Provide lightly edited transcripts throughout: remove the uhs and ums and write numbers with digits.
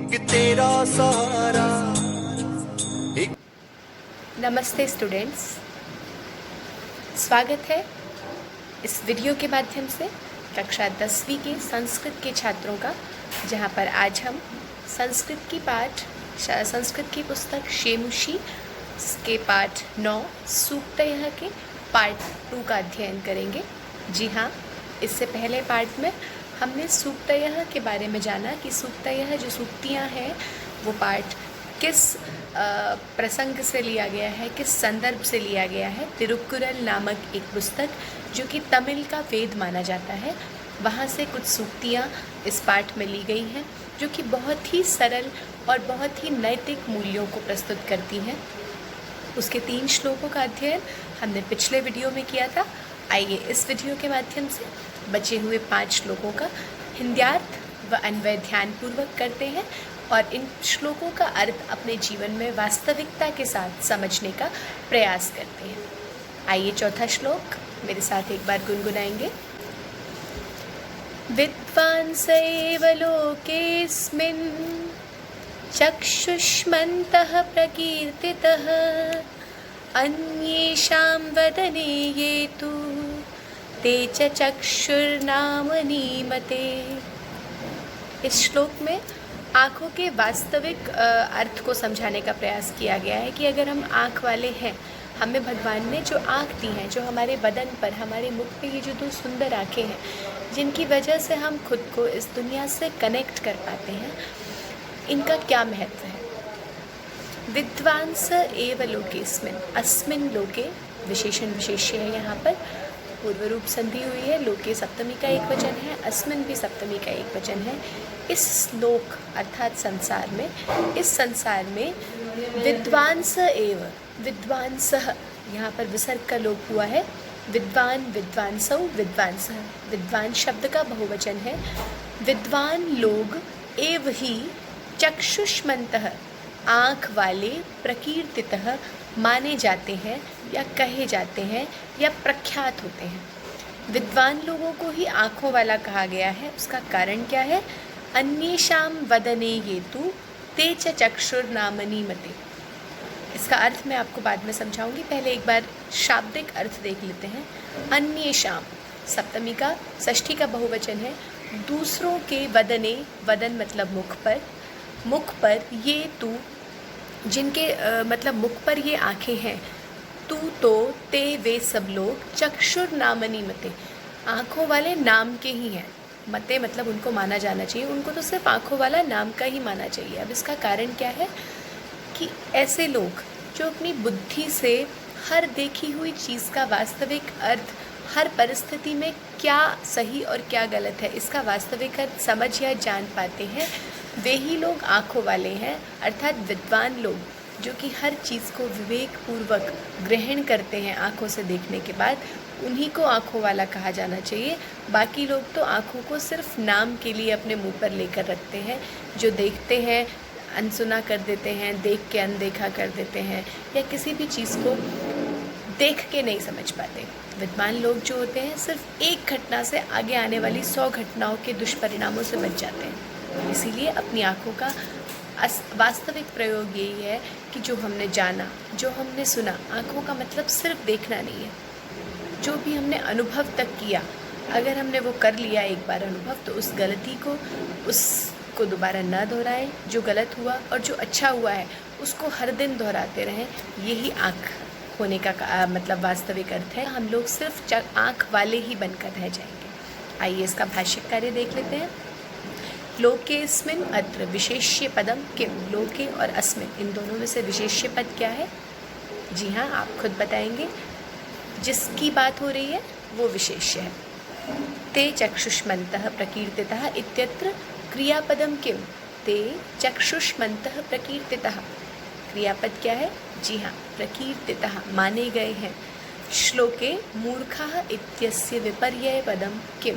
एक तेरा सहारा एक। नमस्ते स्टूडेंट्स, स्वागत है इस वीडियो के माध्यम से कक्षा 10वीं के संस्कृत के छात्रों का, जहां पर आज हम संस्कृत की पुस्तक शेमुषी के पाठ 9 सूक्तयः के पार्ट 2 का अध्ययन करेंगे। जी हाँ, इससे पहले पार्ट में हमने सूक्तयः के बारे में जाना कि सूक्तयः जो सूक्तियाँ हैं वो पाठ किस प्रसंग से लिया गया है, किस संदर्भ से लिया गया है। तिरुक्कुरल नामक एक पुस्तक जो कि तमिल का वेद माना जाता है, वहाँ से कुछ सूक्तियाँ इस पाठ में ली गई हैं जो कि बहुत ही सरल और बहुत ही नैतिक मूल्यों को प्रस्तुत करती हैं। उसके 3 श्लोकों का अध्ययन हमने पिछले वीडियो में किया था। आइए इस वीडियो के माध्यम से बचे हुए 5 श्लोकों का हिंद्यार्थ व अन्वय ध्यानपूर्वक करते हैं और इन श्लोकों का अर्थ अपने जीवन में वास्तविकता के साथ समझने का प्रयास करते हैं। आइए चौथा श्लोक मेरे साथ एक बार गुनगुनाएंगे। विद्वांस एव लोकेऽस्मिन् चक्षुष्मन्तः प्रकीर्तितः अन्येषां वदने ये तु ते च चक्षुर्नामनीमते। इस श्लोक में आँखों के वास्तविक अर्थ को समझाने का प्रयास किया गया है कि अगर हम आँख वाले हैं, हमें भगवान ने जो आँख दी हैं, जो हमारे बदन पर, हमारे मुख पे ये जो 2 सुंदर आँखें हैं, जिनकी वजह से हम खुद को इस दुनिया से कनेक्ट कर पाते हैं, इनका क्या महत्व है। विद्वांस एव लोकेस्मिन्, अस्मिन् लोके विशेषण विशेष्य है, यहाँ पर पूर्व रूप संधि हुई है। लोके सप्तमी का एक वचन है, अस्मिन् भी सप्तमी का एक वचन है। इस लोक अर्थात संसार में, इस संसार में विद्वांस एव, विद्वांसः यहाँ पर विसर्ग का लोप हुआ है। विद्वान, विद्वांसौ, विद्वांसः, विद्वान शब्द का बहुवचन है। विद्वान लोग एव ही चक्षुष्मन्तः, आँख वाले, प्रकीर्तितः माने जाते हैं या कहे जाते हैं या प्रख्यात होते हैं। विद्वान लोगों को ही आँखों वाला कहा गया है। उसका कारण क्या है? अन्येषां वदने येतु ते च चक्षुर्नामनीमते। इसका अर्थ मैं आपको बाद में समझाऊंगी, पहले एक बार शाब्दिक अर्थ देख लेते हैं। अन्येषां सप्तमी का, षष्ठी का बहुवचन है। दूसरों के वदने, वदन मतलब मुख पर ये तू, जिनके मतलब मुख पर ये आँखें हैं, तू तो ते वे सब लोग, चक्षुर्नामनीमते, आँखों वाले नाम के ही हैं। मते मतलब उनको माना जाना चाहिए, उनको तो सिर्फ आँखों वाला नाम का ही माना चाहिए। अब इसका कारण क्या है कि ऐसे लोग जो अपनी बुद्धि से हर देखी हुई चीज़ का वास्तविक अर्थ, हर परिस्थिति में क्या सही और क्या गलत है, इसका वास्तविक अर्थ समझ या जान पाते हैं, वे ही लोग आँखों वाले हैं। अर्थात विद्वान लोग जो कि हर चीज़ को विवेकपूर्वक ग्रहण करते हैं आँखों से देखने के बाद, उन्हीं को आँखों वाला कहा जाना चाहिए। बाकी लोग तो आँखों को सिर्फ नाम के लिए अपने मुंह पर लेकर रखते हैं, जो देखते हैं अनसुना कर देते हैं, देख के अनदेखा कर देते हैं, या किसी भी चीज़ को देख के नहीं समझ पाते। विद्वान लोग जो होते हैं सिर्फ एक घटना से आगे आने वाली 100 घटनाओं के दुष्परिणामों से बच जाते हैं। इसीलिए अपनी आँखों का वास्तविक प्रयोग यही है कि जो हमने जाना, जो हमने सुना, आँखों का मतलब सिर्फ देखना नहीं है, जो भी हमने अनुभव तक किया, अगर हमने वो कर लिया एक बार अनुभव, तो उस गलती को, उसको दोबारा न दोहराएं। जो गलत हुआ और जो अच्छा हुआ है उसको हर दिन दोहराते रहें। यही आँख होने का मतलब वास्तविक अर्थ है। हम लोग सिर्फ आँख वाले ही बनकर रह जाएंगे। आइए इसका भाष्य कार्य देख लेते हैं। लोकेस्मिन् अत्र विशेष्य पदम किम, लोके और अस्मिन्, इन दोनों में से विशेष्य पद क्या है? जी हाँ, आप खुद बताएंगे। जिसकी बात हो रही है वो विशेष्य है। ते चक्षुष्मन्तः प्रकीर्तितः इत्यत्र क्रियापदम किम, ते चक्षुष्मन्तः प्रकीर्तितः, क्रियापद क्या है? जी हाँ, प्रकीर्तितः, माने गए हैं। श्लोके मूर्खः इत्यस्य विपर्यय पदम किम,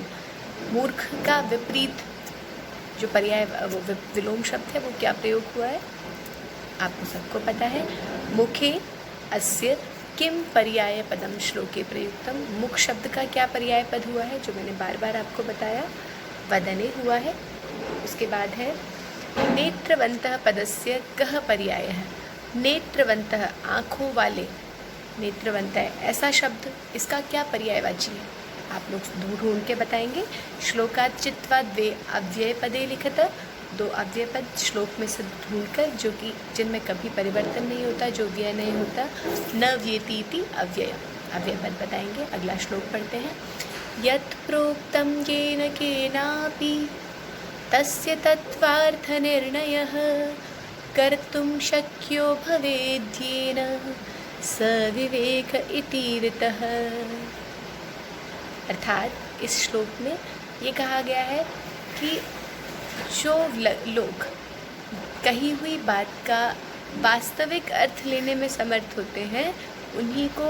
मूर्ख का विपरीत जो पर्याय, वो विलोम शब्द है, वो क्या प्रयोग हुआ है? आपको सबको पता है। मुखे अस्य किम पर्याय पदम श्लोके प्रयुक्तम, मुख शब्द का क्या पर्याय पद हुआ है, जो मैंने बार बार आपको बताया? वदने हुआ है। उसके बाद है नेत्रवन्तः पदस्य कः पर्यायः? नेत्रवन्तः आँखों वाले, नेत्रवन्तः ऐसा शब्द, इसका क्या पर्यायवाची है? आप लोग ढूंढ के बताएंगे। श्लोकात् चित्वा द्वे अव्ययपदे लिखत, 2 अव्ययपद श्लोक में से ढूंढकर, जो कि जिनमें कभी परिवर्तन नहीं होता, जो व्यय नहीं होता। न व्येति इति अव्यय, अव्ययपद बताएंगे। अगला श्लोक पढ़ते हैं। यत् प्रोक्तं येन केनापि तस्य तत्त्वार्थनिर्णयः कर्तुं शक्यो भवेद्येन स विवेक इतीरितः। अर्थात इस श्लोक में ये कहा गया है कि जो लोग कही हुई बात का वास्तविक अर्थ लेने में समर्थ होते हैं, उन्हीं को,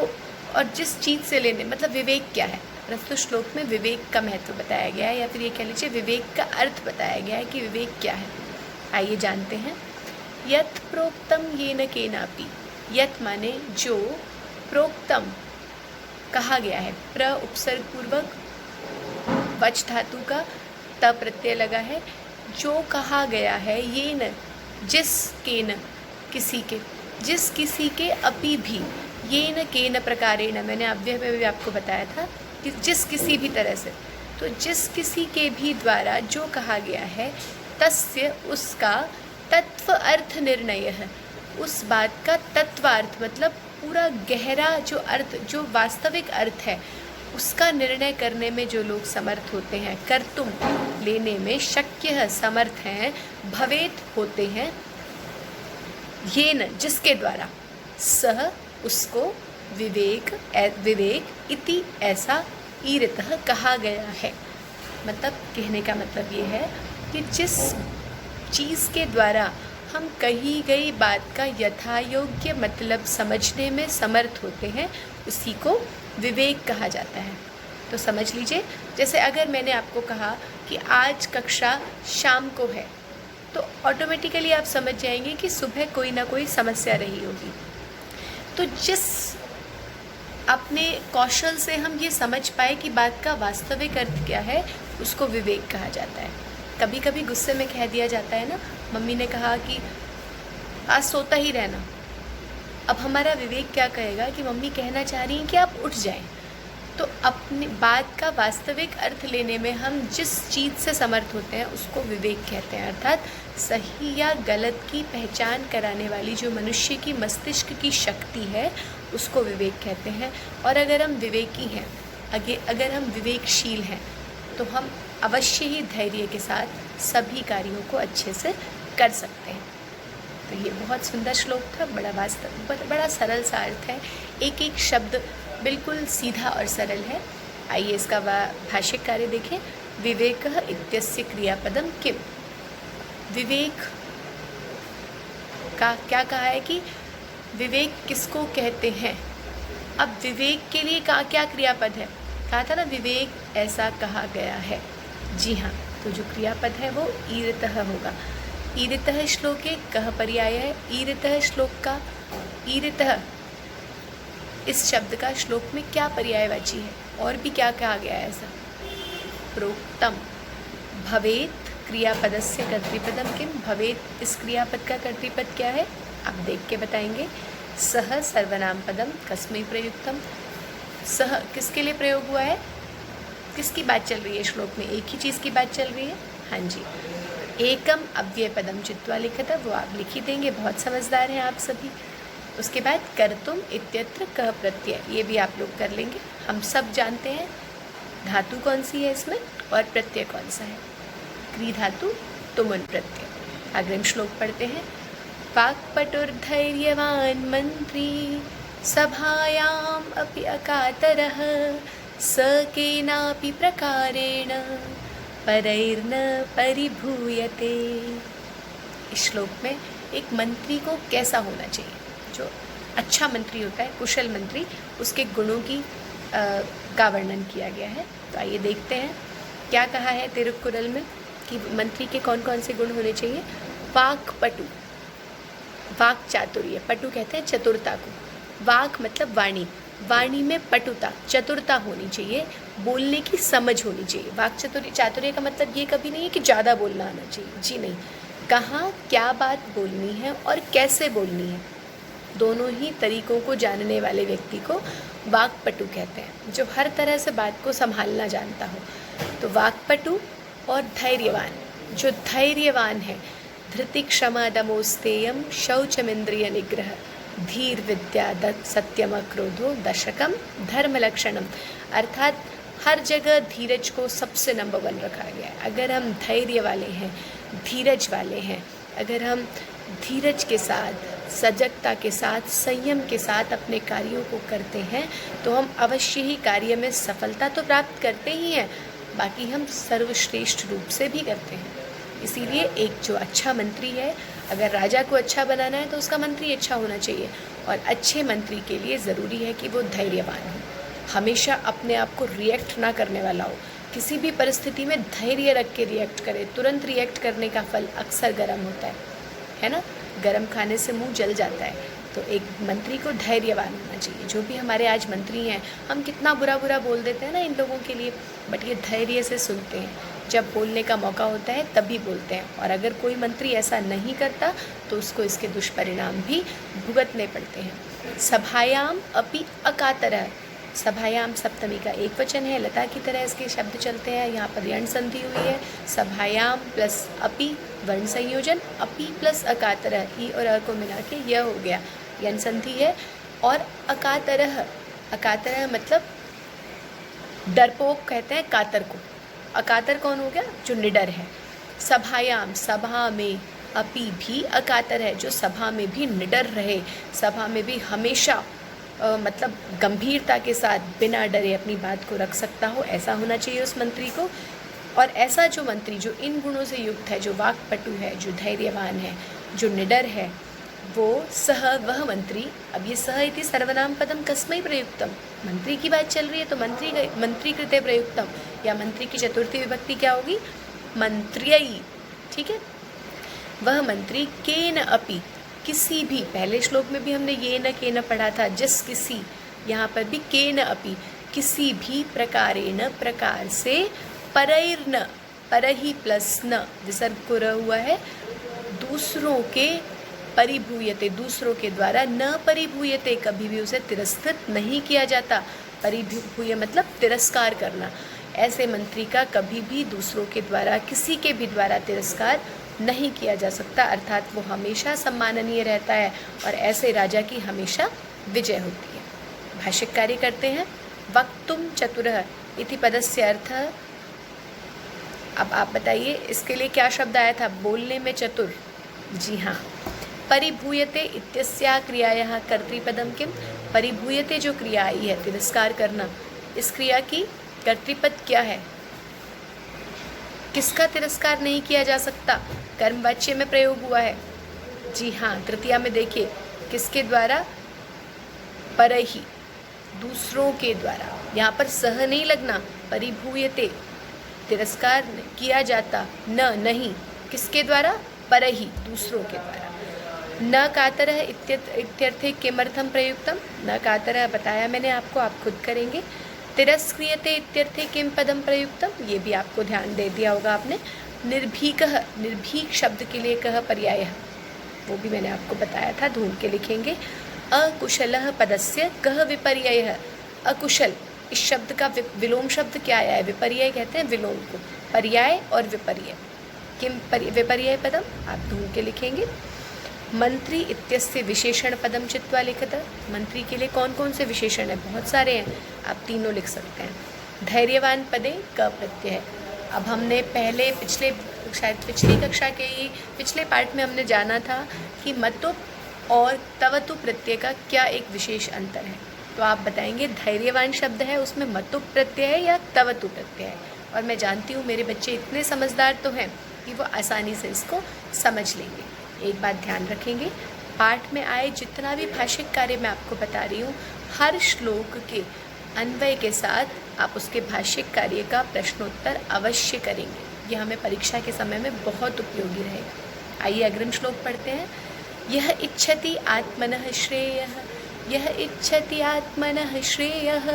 और जिस चीज़ से लेने, मतलब विवेक क्या है, प्रस्तुत श्लोक में विवेक का महत्व बताया गया है, या फिर ये कह लीजिए विवेक का अर्थ बताया गया है कि विवेक क्या है। आइए जानते हैं। यत् प्रोक्तम येन केनापि, यत् माने जो, प्रोक्तम कहा गया है, प्र उपसर्ग पूर्वक वच धातु का त प्रत्यय लगा है। जो कहा गया है, ये न, जिस के न, किसी के, जिस किसी के, अपि भी, ये न के न प्रकारेण, मैंने अव्यय में भी आपको बताया था कि जिस किसी भी तरह से, तो जिस किसी के भी द्वारा जो कहा गया है, तस्य उसका, तत्व अर्थ निर्णय है, उस बात का तत्वार्थ मतलब पूरा गहरा जो अर्थ, जो वास्तविक अर्थ है, उसका निर्णय करने में जो लोग समर्थ होते हैं, कर्तुम लेने में, शक्य है समर्थ हैं, भवेत होते हैं, ये न जिसके द्वारा, सह उसको, विवेक विवेक इति ऐसा, ईरितः कहा गया है। मतलब कहने का मतलब ये है कि जिस चीज़ के द्वारा हम कही गई बात का यथायोग्य मतलब समझने में समर्थ होते हैं, उसी को विवेक कहा जाता है। तो समझ लीजिए, जैसे अगर मैंने आपको कहा कि आज कक्षा शाम को है, तो ऑटोमेटिकली आप समझ जाएंगे कि सुबह कोई ना कोई समस्या रही होगी। तो जिस अपने कौशल से हम ये समझ पाए कि बात का वास्तविक अर्थ क्या है, उसको विवेक कहा जाता है। कभी कभी गुस्से में कह दिया जाता है ना, मम्मी ने कहा कि आज सोता ही रहना। अब हमारा विवेक क्या कहेगा कि मम्मी कहना चाह रही हैं कि आप उठ जाएं। तो अपनी बात का वास्तविक अर्थ लेने में हम जिस चीज़ से समर्थ होते हैं, उसको विवेक कहते हैं। अर्थात सही या गलत की पहचान कराने वाली जो मनुष्य की मस्तिष्क की शक्ति है, उसको विवेक कहते हैं। और अगर हम विवेकी हैं, अगर हम विवेकशील हैं, तो हम अवश्य ही धैर्य के साथ सभी कार्यों को अच्छे से कर सकते हैं। तो ये बहुत सुंदर श्लोक था, बड़ा सरल सा अर्थ है, एक एक शब्द बिल्कुल सीधा और सरल है। आइए इसका भाष्य कार्य देखें। विवेकः इत्यस्य क्रियापदम किम, विवेक का क्या कहा है कि विवेक किसको कहते हैं। अब विवेक के लिए क्या क्रियापद है, कहा था ना विवेक ऐसा कहा गया है। जी हाँ, तो जो क्रियापद है वो ईरितः होगा। ईरितः श्लोके कः पर्याय है, ईरितः श्लोक का, ईरितः इस शब्द का श्लोक में क्या पर्यायवाची है, और भी क्या कहा गया है ऐसा। प्रोक्तम, भवेत क्रियापदस्य कर्तृपदम किम, भवेत इस क्रियापद का कर्तृपद क्या है, आप देख के बताएंगे। सह सर्वनाम पदम कस्मै प्रयुक्तम, सह किसके लिए प्रयोग हुआ है, किसकी बात चल रही है श्लोक में, एक ही चीज़ की बात चल रही है। हाँ जी, एकम अव्यय पदम चित्वा लिखा था, वो आप लिख ही देंगे, बहुत समझदार हैं आप सभी। उसके बाद कर्तुम इत्यत्र कः प्रत्यय, ये भी आप लोग कर लेंगे। हम सब जानते हैं धातु कौन सी है इसमें और प्रत्यय कौन सा है, क्री धातु तुमुन प्रत्यय। अग्रिम श्लोक पढ़ते हैं। वाक्पटुर्धैर्यवान् मंत्री सभायाम् अपि अकातरः स केनापि प्रकारेण परैर्न परिभूयते। इस श्लोक में एक मंत्री को कैसा होना चाहिए, जो अच्छा मंत्री होता है, कुशल मंत्री, उसके गुणों का वर्णन किया गया है। तो आइए देखते हैं क्या कहा है तिरुक्कुरल में कि मंत्री के कौन कौन से गुण होने चाहिए। वाक्पटु, वाक चातुर्य, पटु कहते हैं चतुरता को, वाक मतलब वाणी, वाणी में पटुता, चतुरता होनी चाहिए, बोलने की समझ होनी चाहिए। वाक चातुर्य का मतलब ये कभी नहीं है कि ज़्यादा बोलना आना चाहिए, जी नहीं, कहाँ क्या बात बोलनी है और कैसे बोलनी है, दोनों ही तरीकों को जानने वाले व्यक्ति को वाक्पटु कहते हैं, जो हर तरह से बात को संभालना जानता हो। तो वाक्पटु और धैर्यवान, जो धैर्यवान है, धृति क्षमा दमोस्तेयम शौचमिंद्रिय निग्रह धीर विद्या दत्त सत्यम क्रोधो दशकम धर्म लक्षणम, अर्थात हर जगह धीरज को सबसे नंबर 1 रखा गया है। अगर हम धैर्य वाले हैं, धीरज वाले हैं, अगर हम धीरज के साथ, सजगता के साथ, संयम के साथ अपने कार्यों को करते हैं तो हम अवश्य ही कार्य में सफलता तो प्राप्त करते ही हैं, बाकी हम सर्वश्रेष्ठ रूप से भी करते हैं। इसीलिए एक जो अच्छा मंत्री है, अगर राजा को अच्छा बनाना है तो उसका मंत्री अच्छा होना चाहिए, और अच्छे मंत्री के लिए ज़रूरी है कि वो धैर्यवान हो, हमेशा अपने आप को रिएक्ट ना करने वाला हो, किसी भी परिस्थिति में धैर्य रख के रिएक्ट करे। तुरंत रिएक्ट करने का फल अक्सर गर्म होता है ना, गर्म खाने से मुंह जल जाता है। तो एक मंत्री को धैर्यवान होना चाहिए। जो भी हमारे आज मंत्री हैं, हम कितना बुरा बुरा बोल देते हैं ना इन लोगों के लिए, बट ये धैर्य से सुनते हैं, जब बोलने का मौका होता है तभी बोलते हैं। और अगर कोई मंत्री ऐसा नहीं करता तो उसको इसके दुष्परिणाम भी भुगतने पड़ते हैं। सभायाम अपि अकातरः, सभायाम सप्तमी का एक वचन है, लता की तरह इसके शब्द चलते हैं। यहाँ पर यण संधि हुई है, सभायाम प्लस अपि वर्ण संयोजन, अपि प्लस अकातरः, ई और अ को मिला के यह हो गया, यण संधि है। और अकातरः, अकातरः मतलब डरपोक कहते हैं कातर को। अकातर कौन हो गया? जो निडर है। सभायाम, सभा में, अपि भी अकातर है, जो सभा में भी निडर रहे, सभा में भी हमेशा मतलब गंभीरता के साथ बिना डरे अपनी बात को रख सकता हो, ऐसा होना चाहिए उस मंत्री को। और ऐसा जो मंत्री जो इन गुणों से युक्त है, जो वाक्पटु है, जो धैर्यवान है, जो निडर है, वो सह, वह मंत्री। अब ये सह इति सर्वनाम पदम कस्मै प्रयुक्तम, मंत्री की बात चल रही है तो मंत्री कृते प्रयुक्तम, या मंत्री की चतुर्थी विभक्ति क्या होगी? मंत्र्यै, ठीक है। वह मंत्री केन अपि, किसी भी, पहले श्लोक में भी हमने ये न के न पढ़ा था, जिस किसी, यहाँ पर भी के न अपि, किसी भी प्रकारेण, प्रकार से, परैर्न, परहि प्लस न विसर्ग को र हुआ है, दूसरों के परिभूयते, दूसरों के द्वारा, न परिभूयते, कभी भी उसे तिरस्कृत नहीं किया जाता। परिभूय मतलब तिरस्कार करना। ऐसे मंत्री का कभी भी दूसरों के द्वारा, किसी के भी द्वारा तिरस्कार नहीं किया जा सकता, अर्थात वो हमेशा सम्माननीय रहता है और ऐसे राजा की हमेशा विजय होती है। भाष्यकारी करते हैं, वक्तुम चतुरः इति पदस्य अर्थः। अब आप बताइए इसके लिए क्या शब्द आया था? बोलने में चतुर। जी हाँ, परिभूयते इत्यस्या क्रियायाः कर्तृपदम किम? परिभूयते जो क्रिया आई है, तिरस्कार करना, इस क्रिया की कर्तृपद क्या है? किसका तिरस्कार नहीं किया जा सकता? कर्मवाच्य में प्रयोग हुआ है। जी हाँ, तृतीया में देखिए, किसके द्वारा? परहि, दूसरों के द्वारा। यहाँ पर सह नहीं लगना, परिभूयते, तिरस्कार किया जाता, न, नहीं, किसके द्वारा? परहि, दूसरों के द्वारा। न कातरः इत्यर्थे किमर्थम प्रयुक्तम? न कातरः बताया मैंने आपको, आप खुद करेंगे। तिरस्क्रियते इत्यर्थे किम पदम प्रयुक्तम? ये भी आपको ध्यान दे दिया होगा आपने। निर्भीकः, निर्भीक शब्द के लिए कह पर्याय, वो भी मैंने आपको बताया था, ढूंढ के लिखेंगे। अकुशलः पदस्य कह विपर्ययः, अकुशल इस शब्द का विलोम शब्द क्या आया है? विपर्यय कहते हैं विलोम को, पर्याय और विपर्यय। किम विपर्यय पदम? आप ढूंढ के लिखेंगे। मंत्री इत्यस्य विशेषण पदम चित्वा लिखत। मंत्री के लिए कौन कौन से विशेषण है? बहुत सारे हैं, आप तीनों लिख सकते हैं। धैर्यवान पदे क प्रत्यय है। अब हमने पहले शायद पिछली कक्षा के ही पिछले पार्ट में हमने जाना था कि मतुप और तवतु प्रत्यय का क्या एक विशेष अंतर है, तो आप बताएंगे धैर्यवान शब्द है उसमें मतुप प्रत्यय है या तवतु प्रत्यय है। और मैं जानती हूँ मेरे बच्चे इतने समझदार तो हैं कि वो आसानी से इसको समझ लेंगे। एक बात ध्यान रखेंगे, पाठ में आए जितना भी भाषिक कार्य मैं आपको बता रही हूँ, हर श्लोक के अन्वय के साथ आप उसके भाषिक कार्य का प्रश्नोत्तर अवश्य करेंगे। यह हमें परीक्षा के समय में बहुत उपयोगी रहेगा। आइए अग्रिम श्लोक पढ़ते हैं। यह इच्छति आत्मनः श्रेयः, यह इच्छति आत्मनः श्रेयः,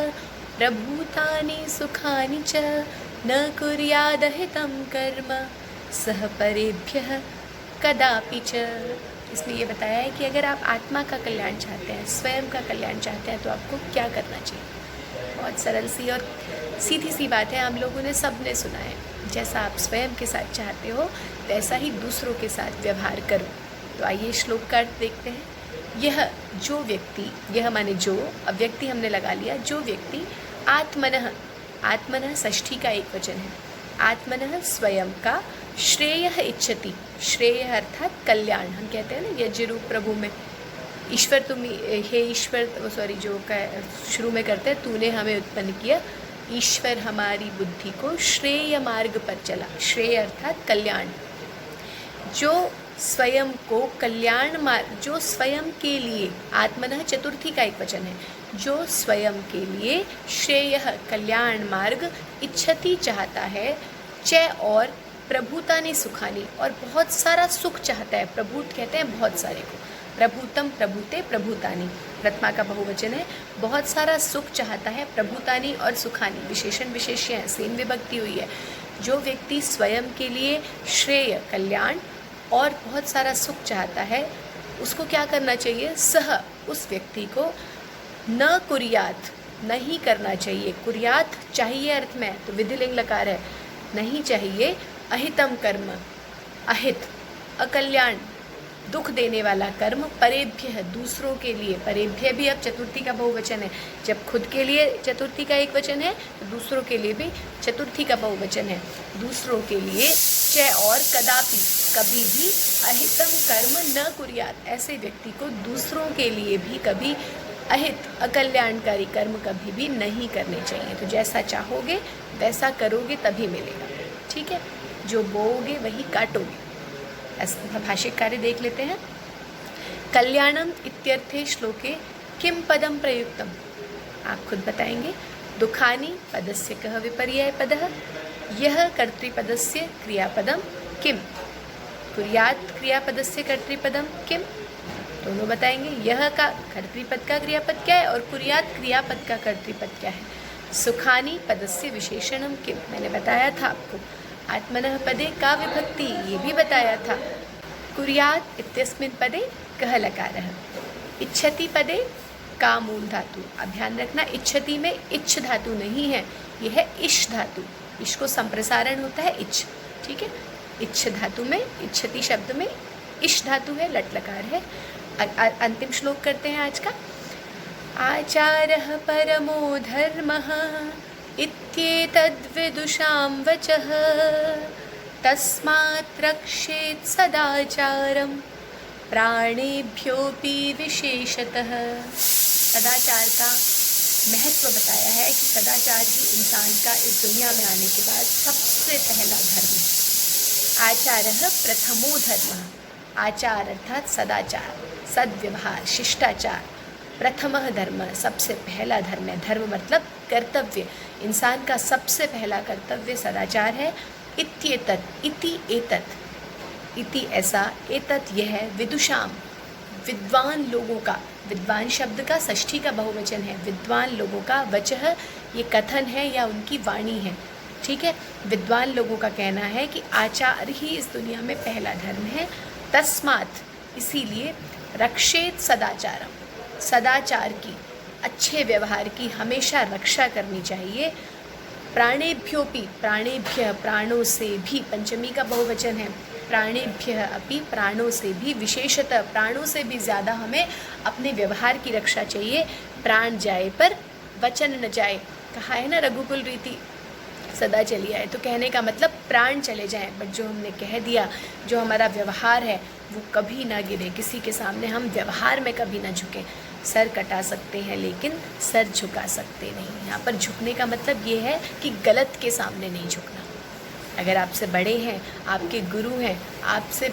प्रभूतानि सुखानि च, न कुर्यादहितं कर्म, सह परेभ्यः कदापि च। इसमें ये बताया है कि अगर आप आत्मा का कल्याण चाहते हैं, स्वयं का कल्याण चाहते हैं, तो आपको क्या करना चाहिए। बहुत सरल सी और सीधी सी बात है, हम लोगों ने सब ने सुना है। जैसा आप स्वयं के साथ चाहते हो वैसा ही दूसरों के साथ व्यवहार करो। तो आइए श्लोक का अर्थ देखते हैं। यह जो व्यक्ति, यह माने जो, अब व्यक्ति हमने लगा लिया, जो व्यक्ति आत्मनः, आत्मनः षष्ठी का एक वचन है, आत्मनः स्वयं का श्रेयः इच्छति, श्रेय अर्थात कल्याण। हम कहते हैं ना यज्ञ रूप प्रभु में, ईश्वर तुम, हे ईश्वर, सॉरी जो शुरू में करते हैं, तूने हमें उत्पन्न किया, ईश्वर हमारी बुद्धि को श्रेय मार्ग पर चला। श्रेय अर्थात कल्याण। जो स्वयं को कल्याण मार्ग, जो स्वयं के लिए, आत्मनः चतुर्थी का एक वचन है, जो स्वयं के लिए श्रेय कल्याण मार्ग इच्छति चाहता है, च और प्रभुता ने सुखानी, और बहुत सारा सुख चाहता है। प्रभुत कहते हैं बहुत सारे को, प्रभुतम प्रभुते प्रभुतानी, प्रथमा का बहुवचन है। बहुत सारा सुख चाहता है, प्रभुतानी और सुखानी विशेषण विशेष्य है, सेम विभक्ति हुई है। जो व्यक्ति स्वयं के लिए श्रेय कल्याण और बहुत सारा सुख चाहता है, उसको क्या करना चाहिए। सह, उस व्यक्ति को न कुर्यात, नहीं करना चाहिए। कुर्यात चाहिए अर्थ में, तो विधिलिंग लकार है, नहीं चाहिए। अहितम कर्म, अहित अकल्याण, दुख देने वाला कर्म, परेभ्य दूसरों के लिए, परेभ्य भी अब चतुर्थी का बहुवचन है। जब खुद के लिए चतुर्थी का एक वचन है तो दूसरों के लिए भी चतुर्थी का बहुवचन है। दूसरों के लिए च और कदापि, कभी भी अहितम कर्म न कुर्यात, ऐसे व्यक्ति को दूसरों के लिए भी कभी अहित अकल्याणकारी कर्म कभी भी नहीं करने चाहिए। तो जैसा चाहोगे वैसा करोगे तभी मिलेगा, ठीक है। जो बोओगे वही काटोगे। ऐसा भाषिक कार्य देख लेते हैं। कल्याणम इत्यर्थे श्लोके किम पदम प्रयुक्तम, आप खुद बताएंगे। दुखानी पदस्य कः विपर्यय पदः, यह कर्तृपदस्य क्रियापदम किम, कुर्यात क्रियापदस्य कर्तृपदम किम, दोनों बताएंगे। यह का कर्तृपद का क्रियापद क्या है और कुर्यात क्रियापद का कर्तृपद क्या है। सुखानी पदस्य विशेषणम किम, मैंने बताया था आपको। आत्मनः पदे का विभक्ति, ये भी बताया था। कुर्यात इत्यस्मिन् पदे कः लकारः, इच्छति पदे का मूल धातु। अब ध्यान रखना, इच्छति में इच्छ धातु नहीं है, यह है इश धातु। इश को संप्रसारण होता है इच्छ, ठीक है। इच्छ धातु में, इच्छति शब्द में इश धातु है, लट लकार है। अंतिम श्लोक करते हैं आज का। आचारः परमो धर्मः इत्येतद्विदुषां वचः, तस्मात् रक्षेत् सदाचारं प्राणेभ्योऽपि विशेषतः। सदाचार का महत्व बताया है कि सदाचार ही इंसान का इस दुनिया में आने के बाद सबसे पहला धर्म है। आचारः प्रथमो धर्मः, आचार अर्थात सदाचार, सद्व्यवहार, शिष्टाचार। प्रथमः धर्म, सबसे पहला धर्म है। धर्म मतलब कर्तव्य, इंसान का सबसे पहला कर्तव्य सदाचार है। इत्येतत्, इति एतत्, इति ऐसा, एतत् यह, विदुषाम विद्वान लोगों का, विद्वान शब्द का षष्ठी का बहुवचन है, विद्वान लोगों का, वचः ये कथन है या उनकी वाणी है, ठीक है। विद्वान लोगों का कहना है कि आचार ही इस दुनिया में पहला धर्म है। तस्मात्, इसीलिए, रक्षेत सदाचारम, सदाचार की, अच्छे व्यवहार की हमेशा रक्षा करनी चाहिए। प्राणेभ्योपि, प्राणेभ्य प्राणों से भी, पंचमी का बहुवचन है, प्राणेभ्य अपि प्राणों से भी, विशेषतः प्राणों से भी ज़्यादा हमें अपने व्यवहार की रक्षा चाहिए। प्राण जाए पर वचन न जाए, कहा है ना रघुकुल रीति सदा चली आए, तो कहने का मतलब प्राण चले जाएं बट जो हमने कह दिया, जो हमारा व्यवहार है वो कभी ना गिरे, किसी के सामने हम व्यवहार में कभी ना झुकें। सर कटा सकते हैं लेकिन सर झुका सकते नहीं। यहाँ पर झुकने का मतलब ये है कि गलत के सामने नहीं झुकना। अगर आपसे बड़े हैं, आपके गुरु हैं, आपसे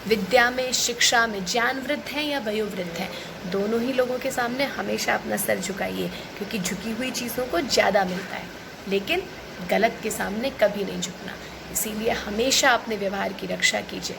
विद्या में, शिक्षा में ज्ञानवृद्ध हैं या वयोवृद्ध हैं, दोनों ही लोगों के सामने हमेशा अपना सर झुकाइए, क्योंकि झुकी हुई चीज़ों को ज़्यादा मिलता है, लेकिन गलत के सामने कभी नहीं झुकना। इसीलिए हमेशा अपने व्यवहार की रक्षा कीजिए।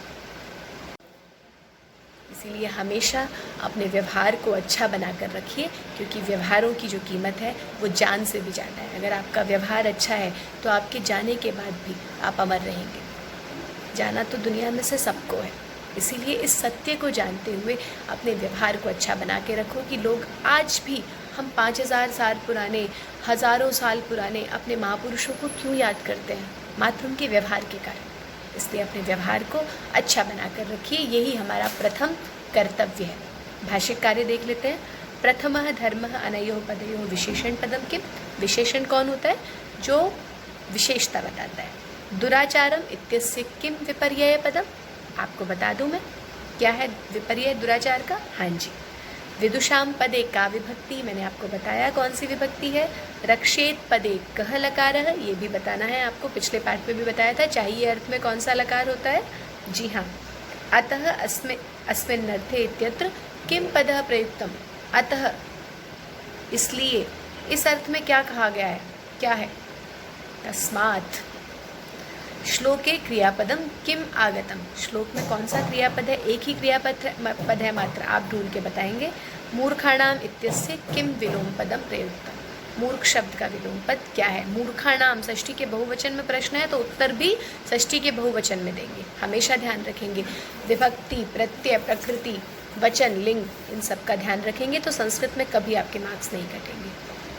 इसीलिए हमेशा अपने व्यवहार को अच्छा बनाकर रखिए, क्योंकि व्यवहारों की जो कीमत है वो जान से भी ज़्यादा है। अगर आपका व्यवहार अच्छा है तो आपके जाने के बाद भी आप अमर रहेंगे। जाना तो दुनिया में से सबको है, इसीलिए इस सत्य को जानते हुए अपने व्यवहार को अच्छा बना के रखो कि लोग आज भी हम 5000 साल पुराने, हज़ारों साल पुराने अपने महापुरुषों को क्यों याद करते हैं? मात्र उनके व्यवहार के कारण। इसलिए अपने व्यवहार को अच्छा बना कर रखिए, यही हमारा प्रथम कर्तव्य है। भाषिक कार्य देख लेते हैं। प्रथमः धर्मः अनयोः पदयोः विशेषण पदम किम। विशेषण कौन होता है? जो विशेषता बताता है। दुराचारम इत्यस्य किम विपर्यय पदम। आपको बता दूं मैं क्या है विपर्यय दुराचार का? हाँ जी, विदुषाम पदे का विभक्ति, मैंने आपको बताया कौन सी विभक्ति है। रक्षेत पदे कह लकारः, ये भी बताना है आपको, पिछले पाठ में भी बताया था। चाहिए अर्थ में कौन सा लकार होता है? जी हाँ। अतः अस्मिन् अर्थे इत्यत्र किम पदः प्रयुक्तम। अतः इसलिए, इस अर्थ में क्या कहा गया है? क्या है? तस्मात्। श्लोके क्रियापदम किम आगतम। श्लोक में कौन सा क्रियापद है? एक ही क्रियापद है मात्र, आप ढूंढ के बताएंगे। मूर्खाणाम इत्यस्य किम विलोम पदम प्रयुक्तम। मूर्ख शब्द का विलोम पद क्या है? मूर्खाणाम षष्ठी के बहुवचन में प्रश्न है तो उत्तर भी षष्ठी के बहुवचन में देंगे, हमेशा ध्यान रखेंगे। विभक्ति, प्रत्यय, प्रकृति, वचन, लिंग, इन सब का ध्यान रखेंगे तो संस्कृत में कभी आपके मार्क्स नहीं कटेंगे।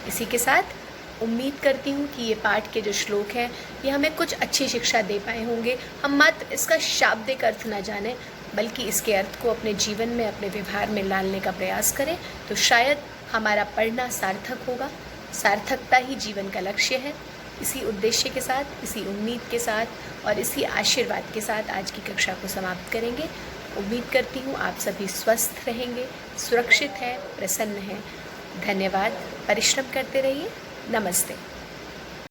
इसी के साथ उम्मीद करती हूँ कि ये पाठ के जो श्लोक हैं ये हमें कुछ अच्छी शिक्षा दे पाए होंगे। हम मात्र इसका शाब्दिक अर्थ न जानें बल्कि इसके अर्थ को अपने जीवन में, अपने व्यवहार में लाने का प्रयास करें तो शायद हमारा पढ़ना सार्थक होगा। सार्थकता ही जीवन का लक्ष्य है। इसी उद्देश्य के साथ, इसी उम्मीद के साथ और इसी आशीर्वाद के साथ आज की कक्षा को समाप्त करेंगे। उम्मीद करती हूँ आप सभी स्वस्थ रहेंगे, सुरक्षित हैं, प्रसन्न हैं। धन्यवाद। परिश्रम करते रहिए। नमस्ते।